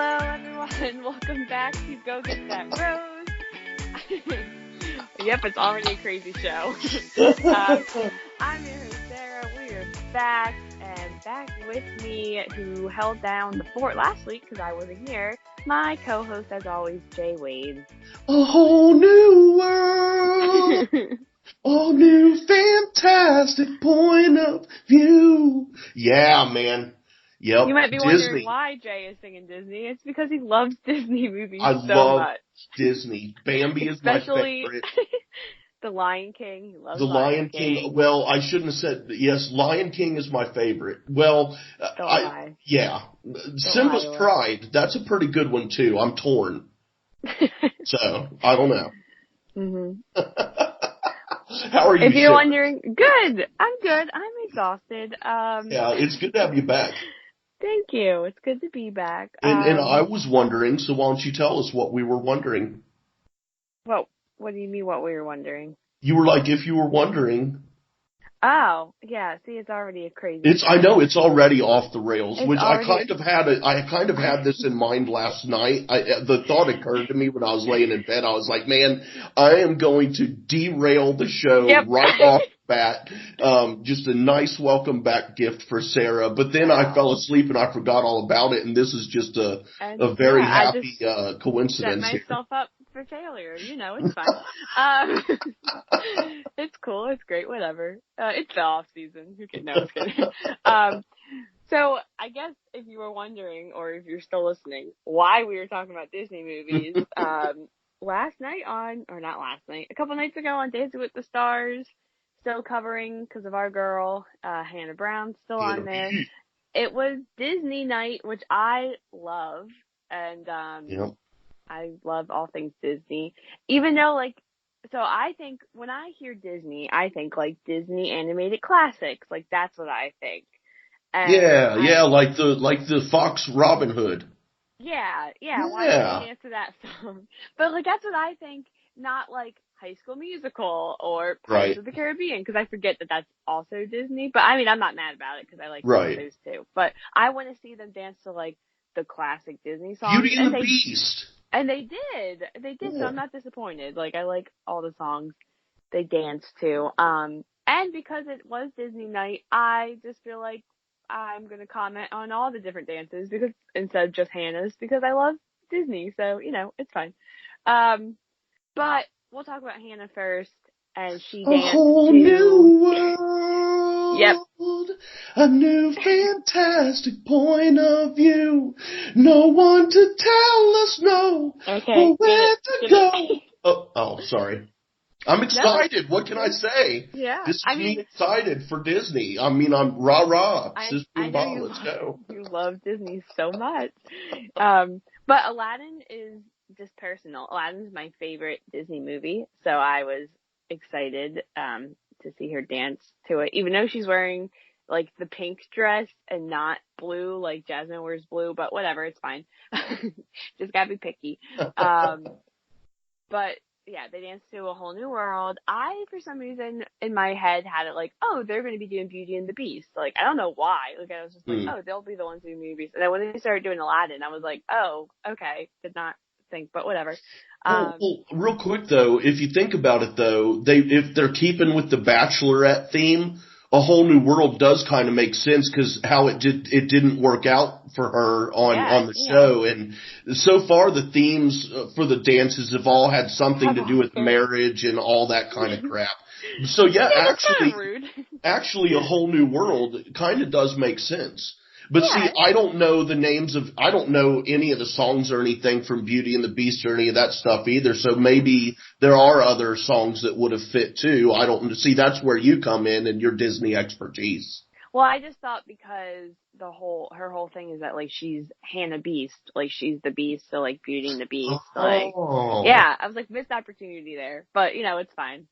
Hello, everyone. Welcome back to Go Get That Rose. Yep, it's already a crazy show. I'm your host, Sarah. We are back, and back with me, who held down the fort last week because I wasn't here, my co-host, as always, J Wade. A whole new world. All new fantastic point of view. Yeah, man. Yep. You might be Disney. wondering why Jay is singing Disney. It's because he loves Disney movies I so love much. Disney. Bambi is my favorite. The Lion King. He loves The Lion King. Well, I shouldn't have said, yes, Lion King is my favorite. Well, yeah. Simba's Pride, that's a pretty good one too. I'm torn. So, I don't know. Mm-hmm. How are you? If you're wondering, good. I'm good. I'm exhausted. Yeah, it's good to have you back. Thank you. It's good to be back. And I was wondering, so why don't you tell us what we were wondering? Well, what do you mean what we were wondering? You were like, if you were wondering. Oh, yeah. See, it's already a crazy. I know it's already off the rails, which I kind of had this in mind last night. The thought occurred to me when I was laying in bed. I was like, man, I am going to derail the show right off the bat. Just a nice welcome back gift for Sarah. But then I fell asleep and I forgot all about it. And this is just a very happy coincidence. Set myself up for failure. You know, it's fine. It's cool. It's great. Whatever. It's the off season. No, I'm kidding. So I guess if you were wondering, or if you're still listening, why we were talking about Disney movies, a couple nights ago on Dancing with the Stars, still covering because of our girl, Hannah Brown, still on there. It was Disney night, which I love, and I love all things Disney, even though so I think when I hear Disney, I think like Disney animated classics, like that's what I think. And like the Fox Robin Hood. Yeah. Why don't we dance to that song? But that's what I think, not like High School Musical or Pirates of the Caribbean, because I forget that that's also Disney. But I mean, I'm not mad about it because I like those too. But I want to see them dance to the classic Disney songs. Beauty and the Beast. And they did. So I'm not disappointed. I like all the songs they danced to. And because it was Disney night, I just feel like I'm going to comment on all the different dances instead of just Hannah's, because I love Disney. So, it's fine. But we'll talk about Hannah first, and she danced a whole new world. Yep. A new fantastic point of view. No one to tell us no. Okay. Where to go. Oh, sorry. I'm excited. No. What can I say? Yeah. This is me excited for Disney. I mean, I'm rah-rah. Let's go. You love Disney so much. But Aladdin is just personal. Aladdin's my favorite Disney movie, so I was excited to see her dance to it, even though she's wearing the pink dress and not blue, like Jasmine wears blue, but whatever, it's fine. Just gotta be picky. But yeah, they danced to A Whole New World. I, for some reason, in my head had it they're going to be doing Beauty and the Beast. I don't know why. I was just they'll be the ones doing movies. And then when they started doing Aladdin, I was like, oh, okay. Did not think, but whatever. Well, real quick though, if you think about it though, if they're keeping with the Bachelorette theme, A Whole New World does kind of make sense because how it didn't work out for her on the show, and so far the themes for the dances have all had something to do with marriage and all that kind of crap. So actually, A Whole New World kind of does make sense. But see, I don't know I don't know any of the songs or anything from Beauty and the Beast or any of that stuff either. So maybe there are other songs that would have fit too. I don't see. That's where you come in and your Disney expertise. Well, I just thought because her whole thing is that she's Hannah Beast, she's the Beast, so Beauty and the Beast, I was missed opportunity there, but it's fine,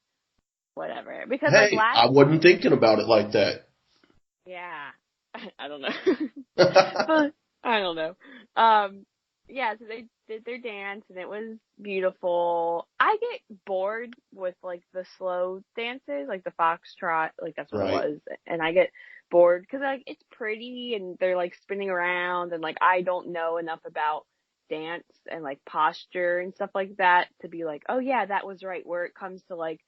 whatever. Because I wasn't thinking about it like that. Yeah. I don't know. But I don't know. So they did their dance and it was beautiful. I get bored with the slow dances, the foxtrot, that's what it was. And I get bored because it's pretty and they're spinning around and I don't know enough about dance and like posture and stuff like that to be like, oh yeah, that was right. Where it comes to like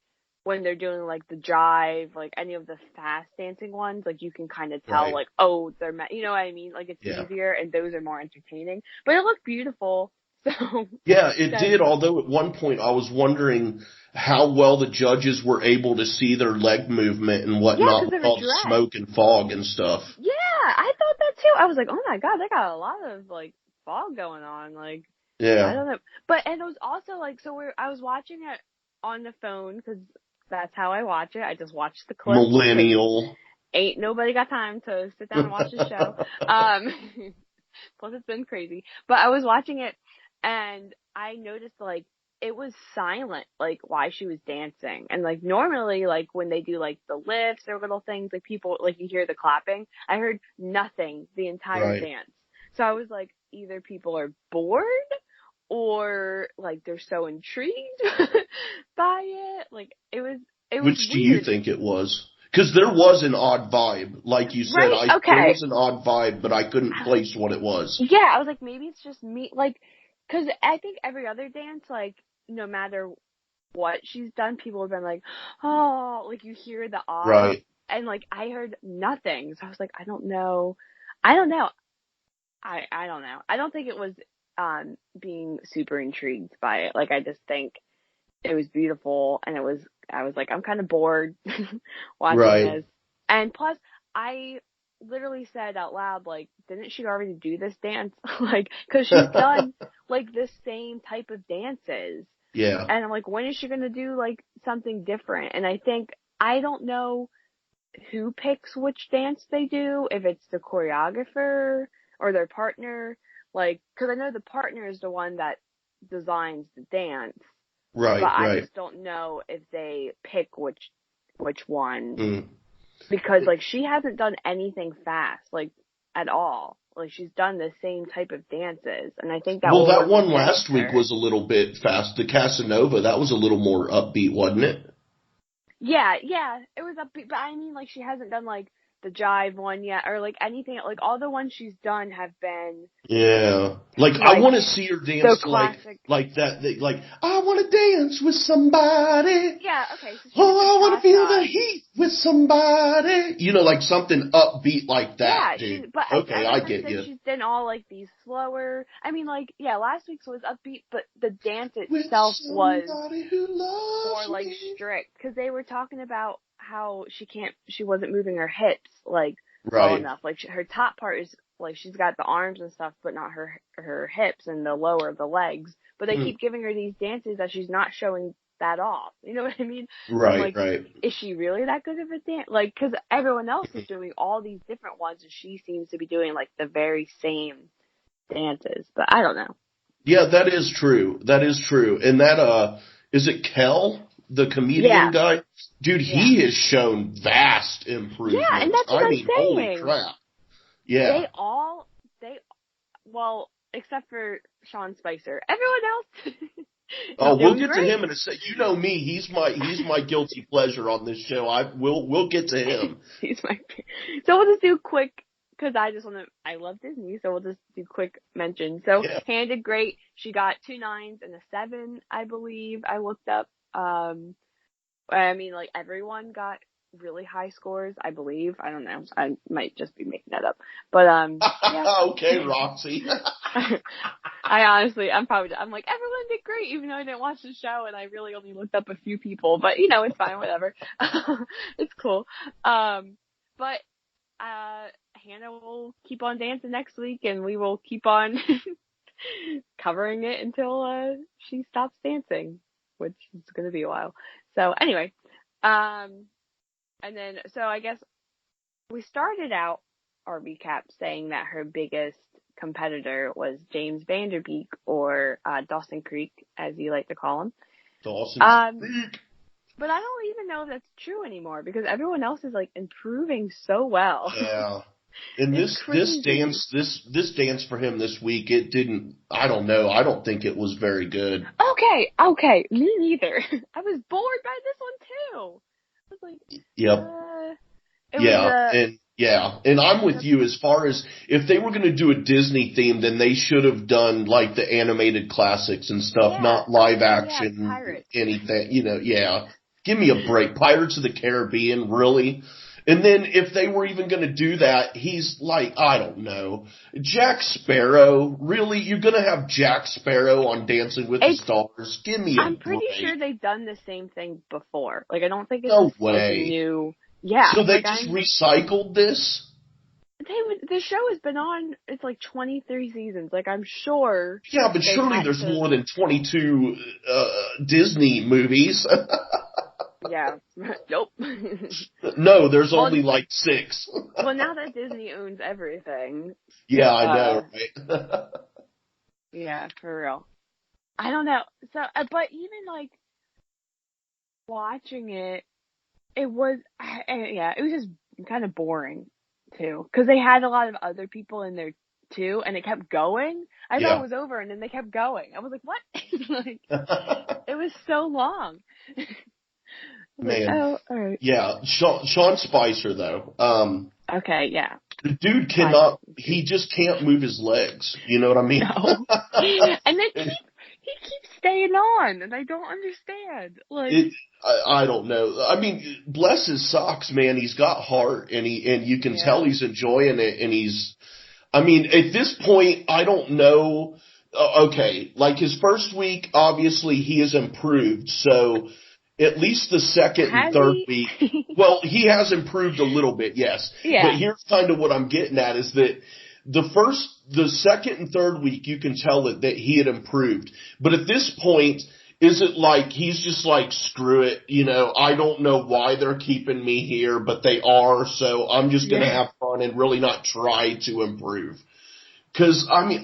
when they're doing like the jive, like any of the fast dancing ones, like you can kind of tell like, oh, they're, you know what I mean? Like it's easier and those are more entertaining, but it looked beautiful. So yeah, it did. Although at one point I was wondering how well the judges were able to see their leg movement and whatnot with all the smoke and fog and stuff. Yeah, I thought that too. I was like, oh my God, they got a lot of like fog going on. Like, I don't know. But, and it was also like, so I was watching it on the phone because that's how I watch it. I just watch the clip. Millennial. Ain't nobody got time to sit down and watch the show. Plus it's been crazy. But I was watching it and I noticed like it was silent, like while she was dancing. And like normally like when they do like the lifts or little things, like people, like you hear the clapping. I heard nothing the entire dance. So I was like, either people are bored or like they're so intrigued by it. Like it was Which do you think it was? Because there was an odd vibe. Like you said, there was an odd vibe, but I couldn't place what it was. Yeah, I was like, maybe it's just me. Like, because I think every other dance, like, no matter what she's done, people have been like, oh, like you hear the awe. Right. And like, I heard nothing. So I was like, I don't know. I don't know. I don't think it was being super intrigued by it. Like, I just think it was beautiful and I was like, I'm kind of bored watching this. And plus, I literally said out loud, like, didn't she already do this dance? Like, cause she's done like the same type of dances. Yeah. And I'm like, when is she going to do like something different? And I think, I don't know who picks which dance they do, if it's the choreographer or their partner. Like, cause I know the partner is the one that designs the dance. Right, but I just don't know if they pick which one. Because, like, she hasn't done anything fast, like, at all. Like, she's done the same type of dances, and I think that that one last week was a little bit fast. The Casanova, that was a little more upbeat, wasn't it? Yeah, it was upbeat, but I mean, like, she hasn't done, like, the jive one yet, or, like, anything, like, all the ones she's done have been... Yeah. Like I want to see her dance like that, like, I want to dance with somebody. Yeah, okay. So I want to feel the heat with somebody. You know, like something upbeat like that, dude. But I get you. She's done all, like, these slower... I mean, like, yeah, last week's was upbeat, but the dance itself was more, like, strict. Because they were talking about how she wasn't moving her hips, like, well enough. Like, her top part is, like, she's got the arms and stuff, but not her hips and the lower of the legs. But they keep giving her these dances that she's not showing that off. You know what I mean? Right, Is she really that good of a dance? Like, cause everyone else is doing all these different ones and she seems to be doing, like, the very same dances. But I don't know. Yeah, that is true. And that, is it Kel? The comedian guy? Dude, he has shown vast improvements. Yeah, and that's what I'm saying. Holy crap. Yeah. Well, except for Sean Spicer. Everyone else. We'll get to him in a second. You know me, he's my guilty pleasure on this show. We'll get to him. So we'll just do quick, cause I love Disney, so we'll just do quick mention. So Hannah did great. She got 2 9s and a 7, I believe. I looked up. I mean, like, everyone got really high scores, I believe. I don't know. I might just be making that up. But, yeah. Okay, Roxy. I'm like, everyone did great, even though I didn't watch the show and I really only looked up a few people. But, it's fine, whatever. It's cool. But Hannah will keep on dancing next week and we will keep on covering it until she stops dancing, which is going to be a while. So anyway, and then, so I guess we started out our recap saying that her biggest competitor was James Vanderbeek, or Dawson Creek, as you like to call him. Dawson Creek. But I don't even know if that's true anymore because everyone else is, like, improving so well. Yeah. And this dance for him this week, it didn't, I don't know, I don't think it was very good. Okay, me neither. I was bored by this one too. I was like, yep. Yeah, and I'm with you as far as if they were going to do a Disney theme, then they should have done like the animated classics and stuff, not live action, anything, yeah. Give me a break. Pirates of the Caribbean, really? And then if they were even going to do that, he's like, I don't know, Jack Sparrow, really? You're going to have Jack Sparrow on Dancing with the Stars? Give me a break. I'm pretty sure they've done the same thing before. Like, I don't think it's no like way. new. Yeah. So they just recycled this? The show has been on, it's like 23 seasons. Like, I'm sure. Yeah, but surely there's more than 22 Disney movies. Yeah. Nope. No, there's only like 6. Well, now that Disney owns everything. Yeah, I know, right? Yeah, for real. I don't know. So, but even like watching it, it was just kind of boring too, because they had a lot of other people in there too, and it kept going. I thought it was over, and then they kept going. I was like, what? Like, it was so long. Man. Like, oh, all right. Yeah, Sean Spicer though. Okay, yeah. The dude cannot. He just can't move his legs. You know what I mean? No. And he keeps staying on, and I don't understand. Like, I don't know. I mean, bless his socks, man. He's got heart, and you can tell he's enjoying it, and he's. I mean, at this point, I don't know. Okay, like his first week, obviously he has improved. So at least the second and third week, well, he has improved a little bit, yes. Yeah. But here's kind of what I'm getting at is that the second and third week, you can tell that he had improved. But at this point, is it like he's just like, screw it, I don't know why they're keeping me here, but they are, so I'm just going to have fun and really not try to improve. Because, I mean,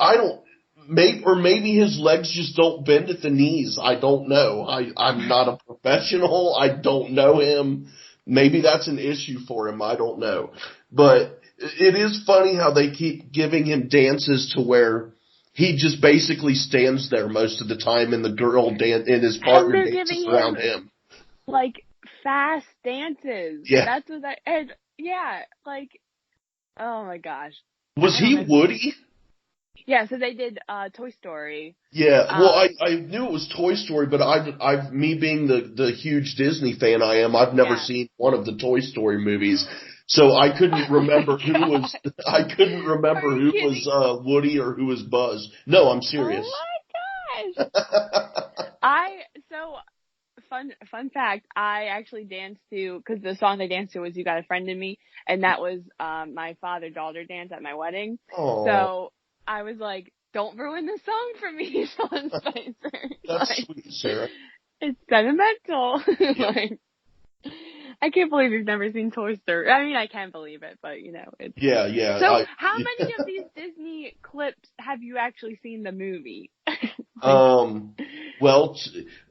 maybe his legs just don't bend at the knees. I don't know. I'm not a professional. I don't know him. Maybe that's an issue for him. I don't know. But it is funny how they keep giving him dances to where he just basically stands there most of the time and the girl and his partner dances around him. Like, fast dances. Yeah. That's what like, oh my gosh. Was he Woody? Yeah, so they did Toy Story. Yeah, well, I knew it was Toy Story, but me being the huge Disney fan I am, I've never seen one of the Toy Story movies, so I couldn't remember who was Woody or who was Buzz. No, I'm serious. Oh my gosh! Fun fact, I actually danced to, because the song I danced to was "You Got a Friend in Me," and that was my father-daughter dance at my wedding. Aww. So I was like, don't ruin the song for me, Sean Spicer. That's sweet, Sarah. It's sentimental. Like, I can't believe you've never seen Toy Story. I mean, I can believe it, but it's... Yeah. So, how many of these Disney clips have you actually seen the movie? Well,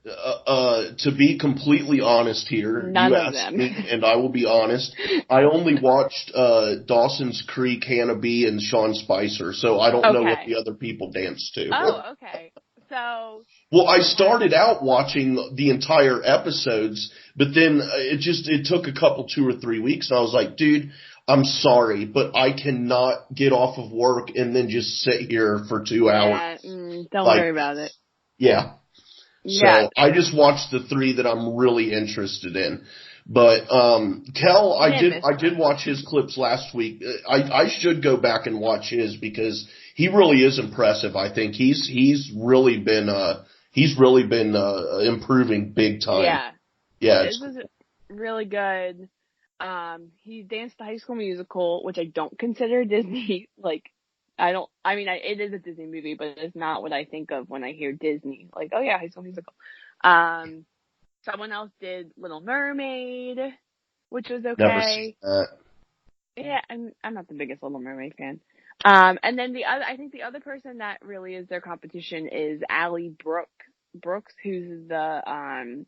to be completely honest here, none you of asked them. me, and I will be honest, I only watched Dawson's Creek, Hannah B, and Sean Spicer, so I don't know what the other people danced to. Oh, okay. So... Well, I started out watching the entire episodes, but then it took a couple, 2 or 3 weeks, and I was like, dude, I'm sorry, but I cannot get off of work and then just sit here for 2 hours. Don't worry about it. Yeah. So I just watched the 3 that I'm really interested in. But Kel, I did watch his clips last week. I should go back and watch his because he really is impressive. I think he's really been improving big time. Yeah. This was really good. He danced the High School Musical, which I don't consider Disney. Like, it is a Disney movie, but it's not what I think of when I hear Disney. Like, oh yeah, High School Musical. Someone else did Little Mermaid, which was okay. Never seen that. Yeah, I'm not the biggest Little Mermaid fan. And then I think the other person that really is their competition is Allie Brooks, who's the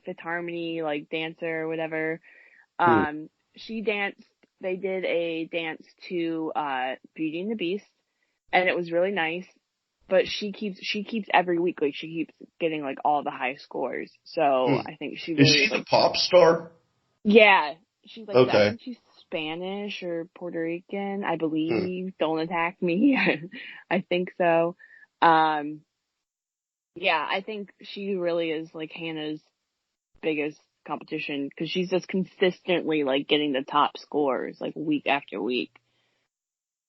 Fifth Harmony like dancer or whatever. She danced. They did a dance to Beauty and the Beast, and it was really nice. But she keeps every week, like she keeps getting like all the high scores. So I think she really, is she the pop star? Yeah, she's like that. And Spanish or Puerto Rican, I believe. Don't attack me. I think so. Yeah, I think she really is like Hannah's biggest competition because she's just consistently like getting the top scores like week after week.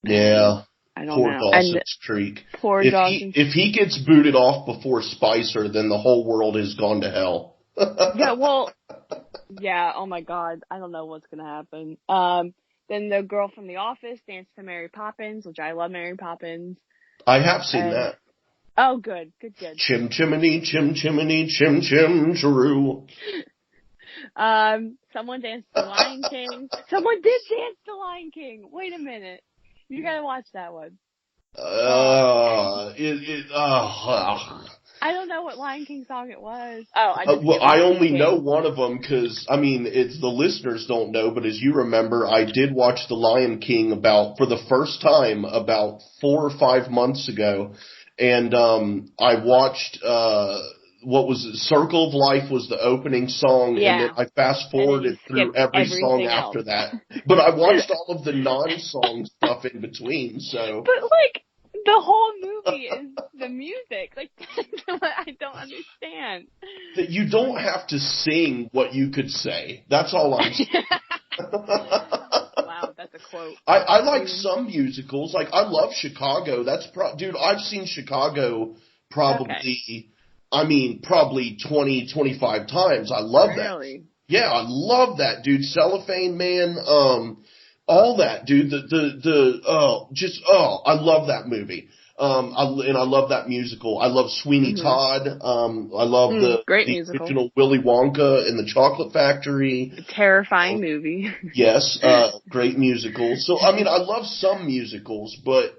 Yeah. I don't poor know. Dawson's Creek. Poor Dawson's If he gets booted off before Spicer, then the whole world has gone to hell. Yeah, well, yeah, oh my God. I don't know what's gonna happen. Then the girl from The Office danced to Mary Poppins, which I love Mary Poppins. I have seen that. Oh, good. Chim chimney, chim chimney, chim chim chiroo. Someone danced the Lion King. Someone did dance the Lion King. Wait a minute. You gotta watch that one. I don't know what Lion King song it was. I only know one of them because, I mean, it's the listeners don't know, but as you remember, I did watch The Lion King for the first time about 4 or 5 months ago. And, I watched, what was it? Circle of Life was the opening song. Yeah. And then I fast forwarded through every song after that. But I watched all of the non-song stuff in between, so. But like, the whole movie is the music. Like, I don't understand. That you don't have to sing what you could say. That's all I'm saying. Wow, that's a quote. I like some musicals. Like, I love Chicago. Dude, I've seen Chicago probably 20, 25 times. I love that. Really? Yeah, I love that, dude. Cellophane Man, all that, dude. I love that movie. I love that musical. I love Sweeney Todd. I love the original Willy Wonka and the Chocolate Factory. A terrifying movie. Yes, great musical. So, I mean, I love some musicals, but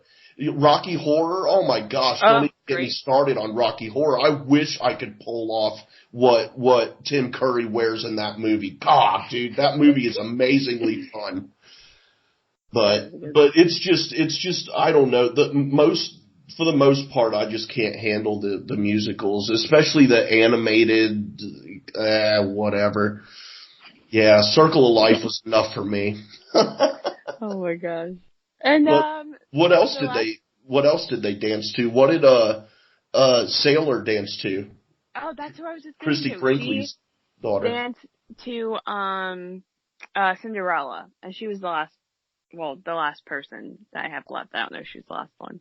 Rocky Horror, oh my gosh, don't even get me started on Rocky Horror. I wish I could pull off what Tim Curry wears in that movie. God, dude, that movie is amazingly fun. But it's just I don't know, for the most part, I just can't handle the musicals, especially the animated, whatever. Yeah, Circle of Life was enough for me. Oh my gosh. And what else did they dance to? What did Sailor dance to? Oh, that's who I was just Christy thinking. Brinkley's daughter danced to Cinderella, and she was the last person that I have left. I don't know if she was the last one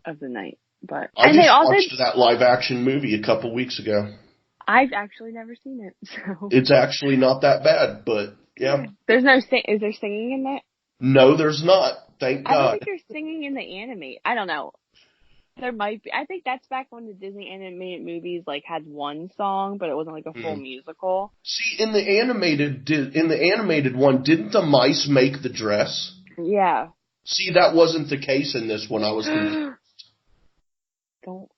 of the night, but I just watched that live action movie a couple weeks ago. I've actually never seen it, so it's actually not that bad, but yeah. There's no is there singing in that? No, there's not. Thank God. I don't think there's singing in the anime. I don't know. There might be. I think that's back when the Disney animated movies like had one song, but it wasn't like a full musical. See, in the animated one, didn't the mice make the dress? Yeah. See, that wasn't the case in this one. I was confused. Don't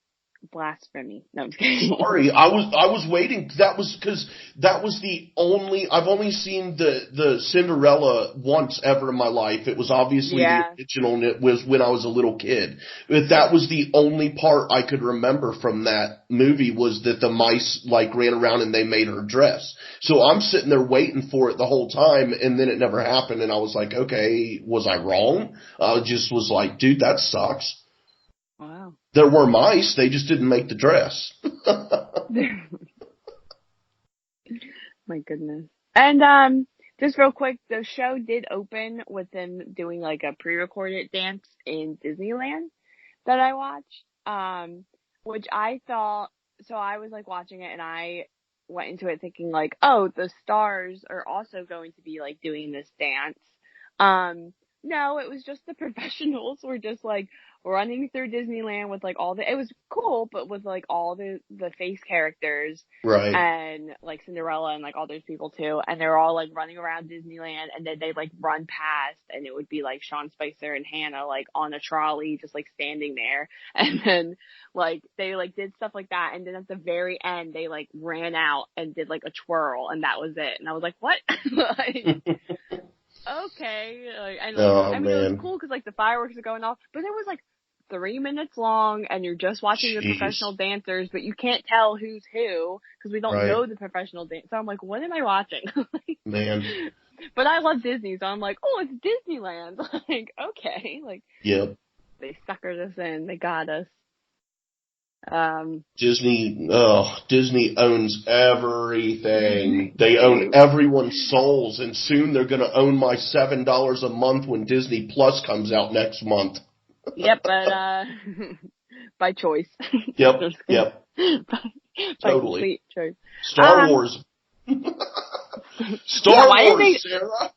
blasphemy. No, I'm kidding. Sorry, I was waiting. That was because that was the only. I've only seen the Cinderella once ever in my life. It was obviously the original, and it was when I was a little kid. But that was the only part I could remember from that movie was that the mice like ran around and they made her dress. So I'm sitting there waiting for it the whole time, and then it never happened. And I was like, okay, was I wrong? I just was like, dude, that sucks. Wow. There were mice, they just didn't make the dress. My goodness. And just real quick, the show did open with them doing like a pre-recorded dance in Disneyland that I watched. Which I thought, so I was like watching it and I went into it thinking like, oh, the stars are also going to be like doing this dance. No, it was just the professionals were just like running through Disneyland with like it was cool, but with like all the face characters. Right. And like Cinderella and like all those people too. And they're all like running around Disneyland and then they like run past and it would be like Sean Spicer and Hannah like on a trolley just like standing there. And then like they like did stuff like that. And then at the very end they like ran out and did like a twirl and that was it. And I was like, what? Like, okay. Like, I mean, it was cool because like the fireworks are going off, but it was like 3 minutes long and you're just watching the professional dancers, but you can't tell who's who because we don't know the professional dance. So I'm like, what am I watching? Man. But I love Disney, so I'm like, oh, it's Disneyland. Like, okay. Like, Yep. they suckered us in. They got us. Disney owns everything. They own everyone's souls, and soon they're going to own my $7 a month when Disney Plus comes out next month. Yep, but by choice. Yep, yep. by Totally. complete choice. Star Wars. Star Wars, Sarah.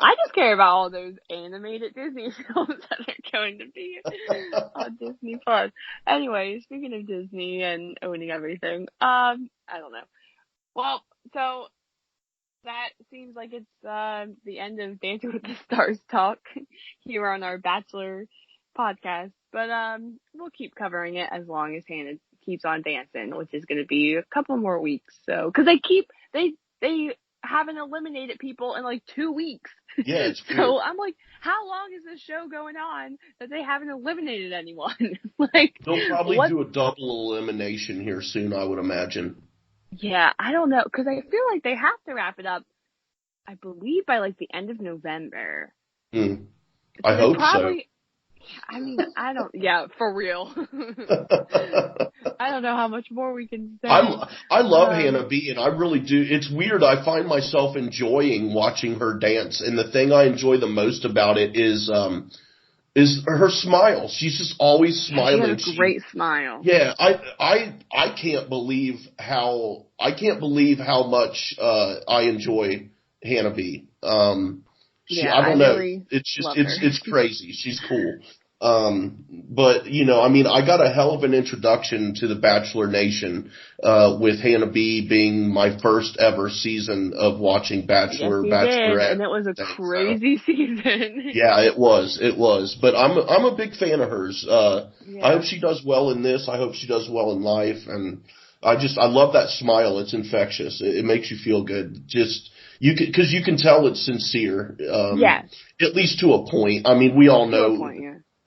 I just care about all those animated Disney films that are going to be on Disney Plus. Anyway, speaking of Disney and owning everything, I don't know. Well, so that seems like it's the end of Dancing with the Stars talk here on our Bachelor podcast. But we'll keep covering it as long as Hannah keeps on dancing, which is going to be a couple more weeks. So, because they haven't eliminated people in like 2 weeks. Yeah, it's so weird. I'm like, how long is this show going on that they haven't eliminated anyone? Like, they'll probably do a double elimination here soon, I would imagine. Yeah, I don't know, because I feel like they have to wrap it up, I believe, by like the end of November. I hope so. I mean, yeah, for real. I don't know how much more we can say. I love Hannah B, and I really do. It's weird. I find myself enjoying watching her dance, and the thing I enjoy the most about it is her smile. She's just always smiling. She has a great smile. Yeah, I can't believe how much I enjoy Hannah B. I don't know. Really, it's just it's crazy. She's cool. But I mean, I got a hell of an introduction to the Bachelor Nation with Hannah B being my first ever season of watching Bachelor, Bachelorette, and it was a crazy season. Yeah, it was. But I'm a big fan of hers. I hope she does well in this. I hope she does well in life, and I love that smile. It's infectious. It makes you feel good. Because you can tell it's sincere. At least to a point. I mean, we all know.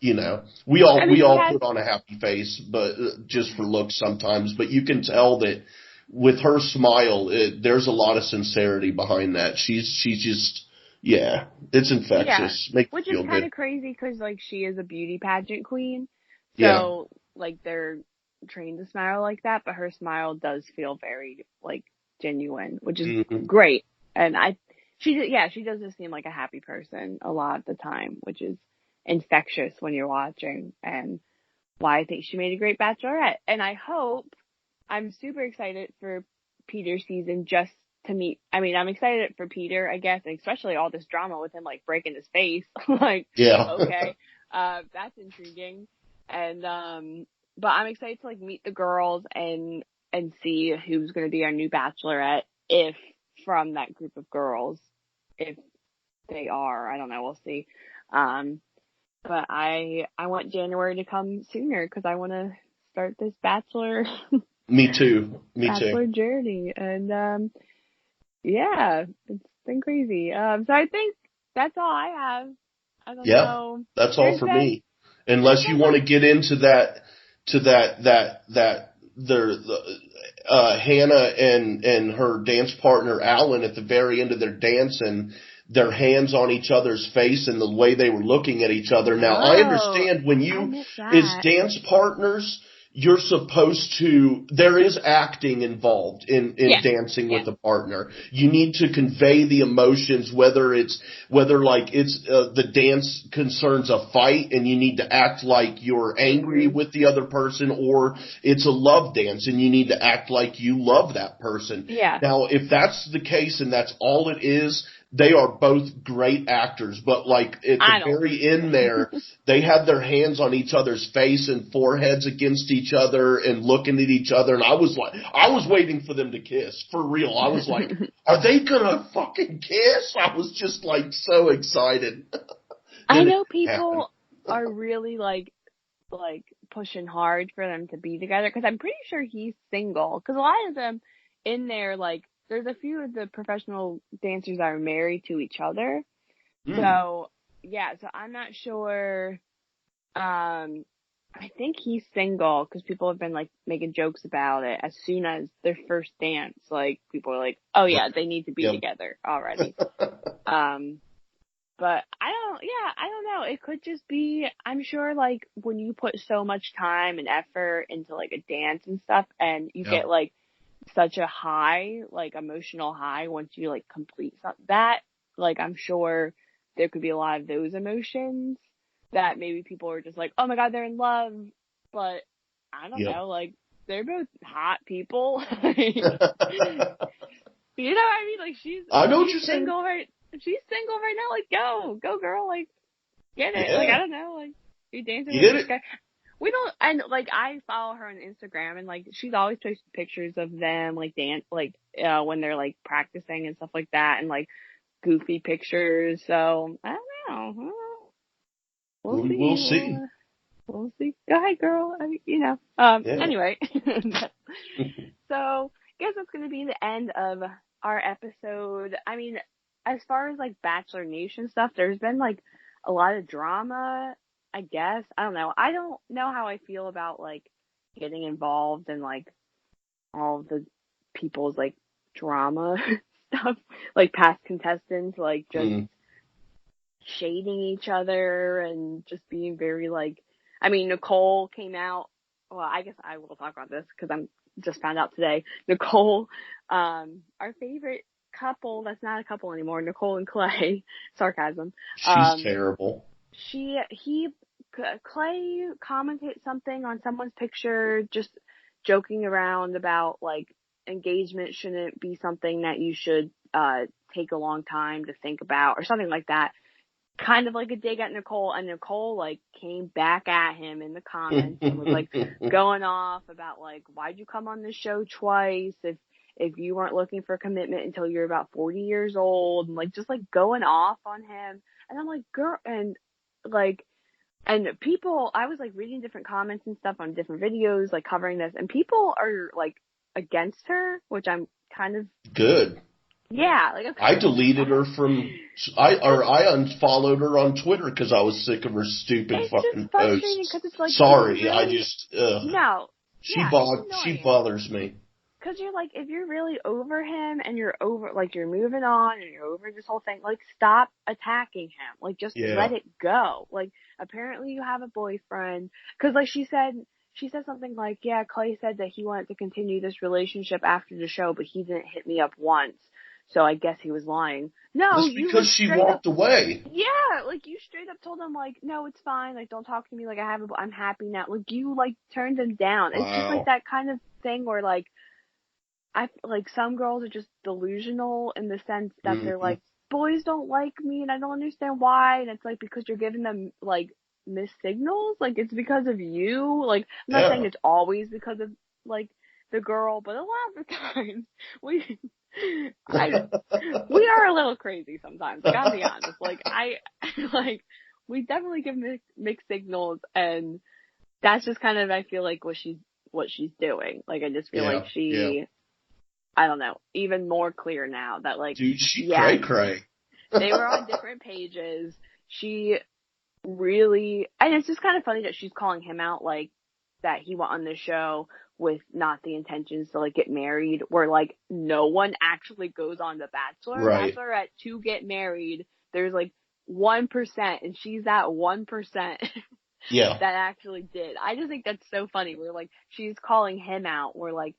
We all put on a happy face, but just for looks sometimes. But you can tell that with her smile, there's a lot of sincerity behind that. She's just, it's infectious. Makes which you feel is kind good. of crazy because like she is a beauty pageant queen, so like they're trained to smile like that, but her smile does feel very like genuine, which is great. And she does just seem like a happy person a lot of the time, which is infectious when you're watching, and why I think she made a great Bachelorette. And I'm super excited for Peter's season just to meet. I mean, I'm excited for Peter, I guess, and especially all this drama with him like breaking his face. Okay, that's intriguing. And but I'm excited to like meet the girls and see who's going to be our new Bachelorette, if from that group of girls, if they are, I don't know, we'll see. But I want January to come sooner because I want to start this Bachelor. Me too. Bachelor journey, and it's been crazy. So I think that's all I have. I don't know. That's all for me. Unless you want to get into that Hannah and her dance partner Alan at the very end of their dance, and their hands on each other's face and the way they were looking at each other. Now, I understand when as dance partners, you're supposed to, there is acting involved in dancing with a partner. You need to convey the emotions, whether the dance concerns a fight and you need to act like you're angry with the other person, or it's a love dance and you need to act like you love that person. Yeah. Now, if that's the case and that's all it is, they are both great actors, but like at the very end there, they had their hands on each other's face and foreheads against each other and looking at each other. And I was waiting for them to kiss for real. I was like, are they gonna fucking kiss? I was just like so excited. I know people are really like pushing hard for them to be together, because I'm pretty sure he's single, because a lot of them in there, like, there's a few of the professional dancers that are married to each other. So, so I'm not sure, how I think he's single because people have been like making jokes about it. As soon as their first dance, like people are like, "Oh yeah, they need to be together already." But I don't know. It could just be, I'm sure like when you put so much time and effort into like a dance and stuff and you get like such a high, like emotional high once you like complete that, like I'm sure there could be a lot of those emotions that maybe people are just like, oh my God, they're in love. But I don't know, like they're both hot people. You know what I mean? Like I know what you're single saying. She's single right now. Like go girl. Like get it. Like I don't know. Like you dancing with this guy. We don't. And like I follow her on Instagram, and like she's always posting pictures of them like dance, like when they're like practicing and stuff like that, and like goofy pictures. So I don't know. We'll see. We'll see. We'll see. Go ahead, girl. I mean, you know. Anyway. So I guess that's going to be the end of our episode. I mean, as far as like Bachelor Nation stuff, there's been like a lot of drama, I guess. I don't know. I don't know how I feel about like getting involved in like all of the people's like drama stuff, like past contestants, like just shading each other and just being very like, I mean, Nicole came out. Well, I guess I will talk about this because I'm just found out today. Nicole, our favorite couple that's not a couple anymore, Nicole and Clay, sarcasm. She's terrible. Clay commented something on someone's picture, just joking around about like engagement shouldn't be something that you should take a long time to think about or something like that. Kind of like a dig at Nicole, and Nicole like came back at him in the comments and was like going off about like, why'd you come on this show twice if you weren't looking for commitment until you're about 40 years old, and like just like going off on him. And I'm like, girl, and people, I was like reading different comments and stuff on different videos like covering this, and people are like against her, which I'm kind of good. Yeah, like I deleted her I unfollowed her on Twitter because I was sick of her stupid fucking posts. It's like, sorry, really, I just no, she bothers me. Because you're like, if you're really over him and you're over, like you're moving on and you're over this whole thing, like stop attacking him. Like just let it go. Like apparently you have a boyfriend. Because like she said something like, yeah, Clay said that he wanted to continue this relationship after the show, but he didn't hit me up once. So I guess he was lying. No, that's because she walked away. Yeah, like you straight up told him like, no, it's fine. Like don't talk to me. Like I'm happy now. Like you like turned him down. Wow. It's just like that kind of thing where like, I like some girls are just delusional in the sense that they're like, boys don't like me and I don't understand why. And it's like, because you're giving them like missed signals. Like it's because of you. Like I'm not saying it's always because of like the girl, but a lot of the times we are a little crazy sometimes. Like I'll be honest. Like we definitely give mixed signals, and that's just kind of, I feel like what she's doing. Like I just feel like she. I don't know, even more clear now that like, dude, she cray. They were on different pages. She really, and it's just kind of funny that she's calling him out, like that he went on the show with not the intentions to like get married, where like no one actually goes on The Bachelor, Bachelorette to get married. There's like 1%, and she's that 1%. That actually did. I just think that's so funny. We're like, she's calling him out. We're like,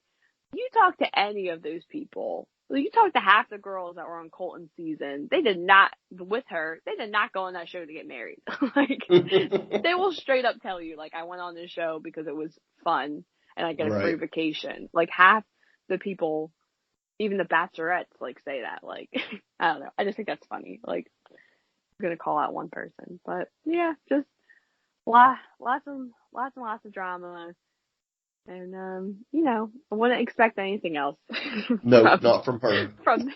you talk to any of those people. You talk to half the girls that were on Colton's season. They did not go on that show to get married. Like, they will straight up tell you, like, I went on this show because it was fun and I get a free vacation. Like, half the people, even the bachelorettes, like, say that. Like, I don't know. I just think that's funny. Like, I'm gonna call out one person, but yeah, just lots of drama. And, you know, I wouldn't expect anything else. No, not from her. From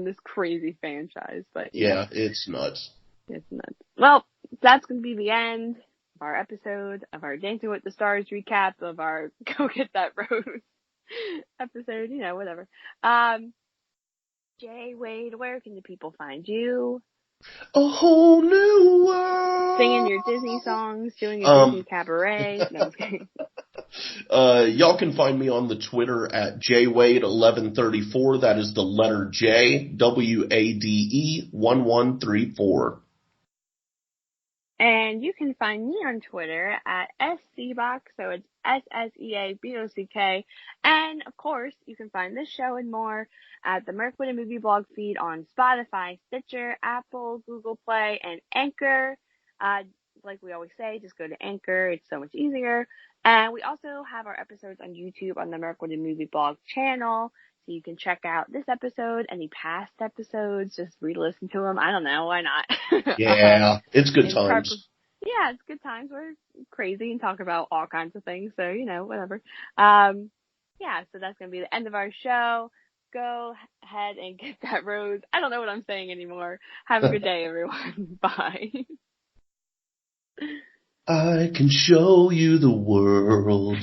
this crazy franchise. But yeah, it's nuts. It's nuts. Well, that's going to be the end of our episode of our Dancing with the Stars recap of our Go Get That Rose episode, you know, whatever. Jay Wade, where can the people find you? A whole new world. Singing your Disney songs, doing your Disney cabaret. No, I'm kidding. Y'all can find me on the Twitter at JWade1134. That is the letter J, WADE 1134. And you can find me on Twitter at SCBock, so it's SSEABOCK. And of course, you can find this show and more at the Merc with a Movie blog feed on Spotify, Stitcher, Apple, Google Play, and Anchor. Like we always say, just go to Anchor. It's so much easier. And we also have our episodes on YouTube on the Merc with a Movie blog channel. So you can check out this episode, any past episodes, just re-listen to them. I don't know, why not? Yeah, it's good times. Yeah, it's good times. We're crazy and talk about all kinds of things, so, whatever. Yeah, so that's going to be the end of our show. Go ahead and get that rose. I don't know what I'm saying anymore. Have a good day, everyone. Bye. I can show you the world.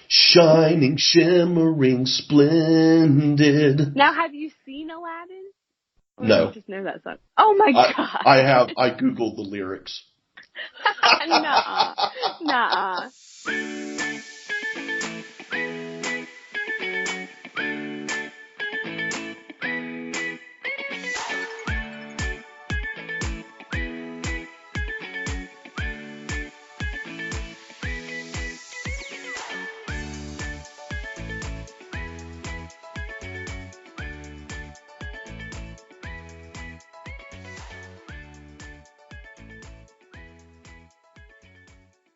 Shining, shimmering, splendid. Now, have you seen Aladdin? Or No. do you just know that song? Oh my God. I Googled the lyrics. Nuh-uh.